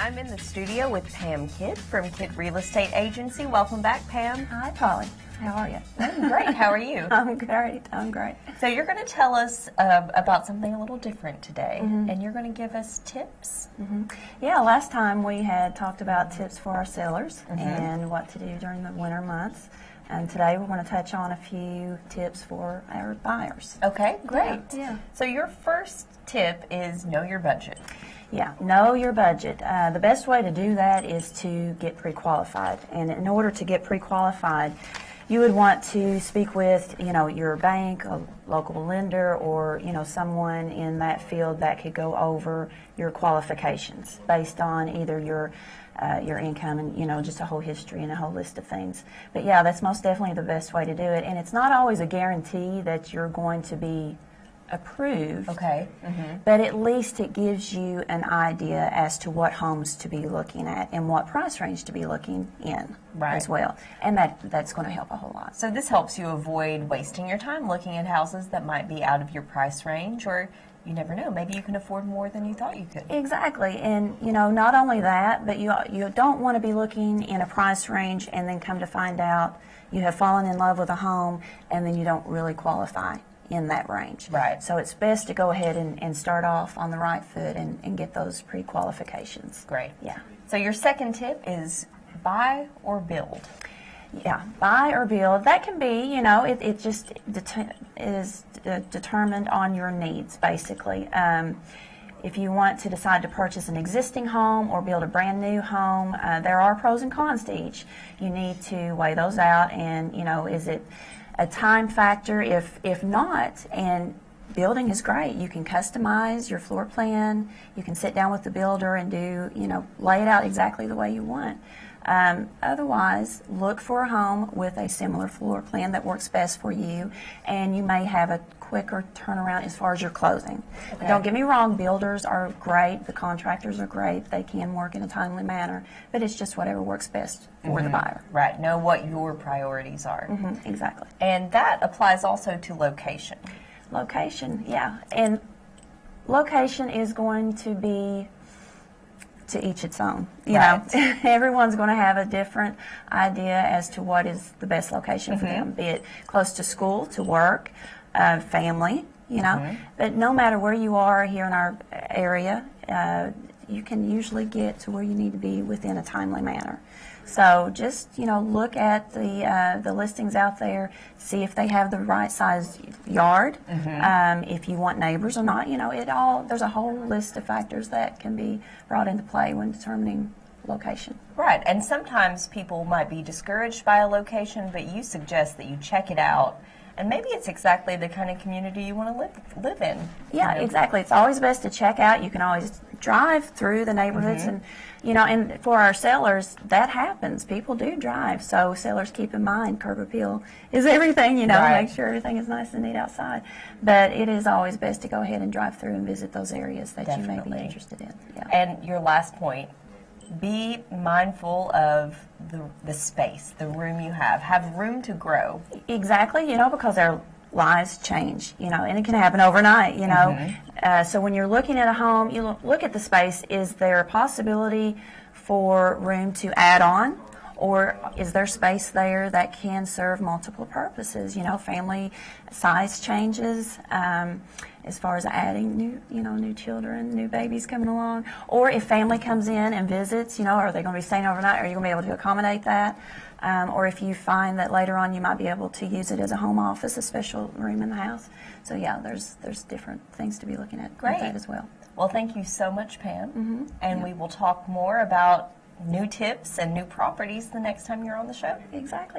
I'm in the studio with Pam Kidd from Kidd Real Estate Agency. Welcome back, Pam. Hi, Polly. How are you? I'm great. How are you? I'm great. I'm great. So you're going to tell us about something a little different today, and you're going to give us tips. Yeah, last time we had talked about tips for our sellers and what to do during the winter months. And today we're going to touch on a few tips for our buyers. Okay, great. Yeah. So your first tip is know your budget. Yeah, know your budget. The best way to do that is to get pre-qualified. And in order to get pre-qualified, you would want to speak with, your bank, a local lender, or, someone in that field that could go over your qualifications based on either your income and, just a whole history and a whole list of things. But yeah, that's most definitely the best way to do it. And it's not always a guarantee that you're going to be approved. Okay. But at least it gives you an idea as to what homes to be looking at and what price range to be looking in as well. And that's going to help a whole lot. So this helps you avoid wasting your time looking at houses that might be out of your price range, or you never know, maybe you can afford more than you thought you could. Exactly. And not only that, but you don't want to be looking in a price range and then come to find out you have fallen in love with a home and then you don't really qualify in that range. Right. So it's best to go ahead and start off on the right foot and get those pre-qualifications. Great. Yeah. So your second tip is buy or build. Yeah, buy or build. That can be, it just is determined on your needs, basically. If you want to decide to purchase an existing home or build a brand new home, there are pros and cons to each. You need to weigh those out and, is it a time factor? If not, and building is great. You can customize your floor plan. You can sit down with the builder and lay it out exactly the way you want. Otherwise, look for a home with a similar floor plan that works best for you, and you may have a quicker turnaround as far as your closing. Okay. Don't get me wrong, builders are great, the contractors are great, they can work in a timely manner, but it's just whatever works best for the buyer. Right, know what your priorities are. Exactly. And that applies also to location. Location, yeah. And location is going to be to each its own. You know, everyone's going to have a different idea as to what is the best location for them, be it close to school, to work, family, But no matter where you are here in our area, you can usually get to where you need to be within a timely manner. So just, look at the listings out there, see if they have the right size yard, if you want neighbors or not. There's a whole list of factors that can be brought into play when determining location. Right, and sometimes people might be discouraged by a location, but you suggest that you check it out. And maybe it's exactly the kind of community you want to live in. Yeah, exactly. It's always best to check out. You can always drive through the neighborhoods, and and for our sellers, that happens. People do drive, so sellers keep in mind curb appeal is everything. Make sure everything is nice and neat outside. But it is always best to go ahead and drive through and visit those areas that you may be interested in. Yeah. And your last point. Be mindful of the space, the room you have. Have room to grow. Exactly, because our lives change, and it can happen overnight, So when you're looking at a home, you look at the space. Is there a possibility for room to add on? Or is there space there that can serve multiple purposes? Family size changes as far as adding new children, new babies coming along. Or if family comes in and visits, are they going to be staying overnight? Are you going to be able to accommodate that? Or if you find that later on you might be able to use it as a home office, a special room in the house. So yeah, there's different things to be looking at with that as well. Well, thank you so much, Pam. And we will talk more about new tips and new properties the next time you're on the show. Exactly.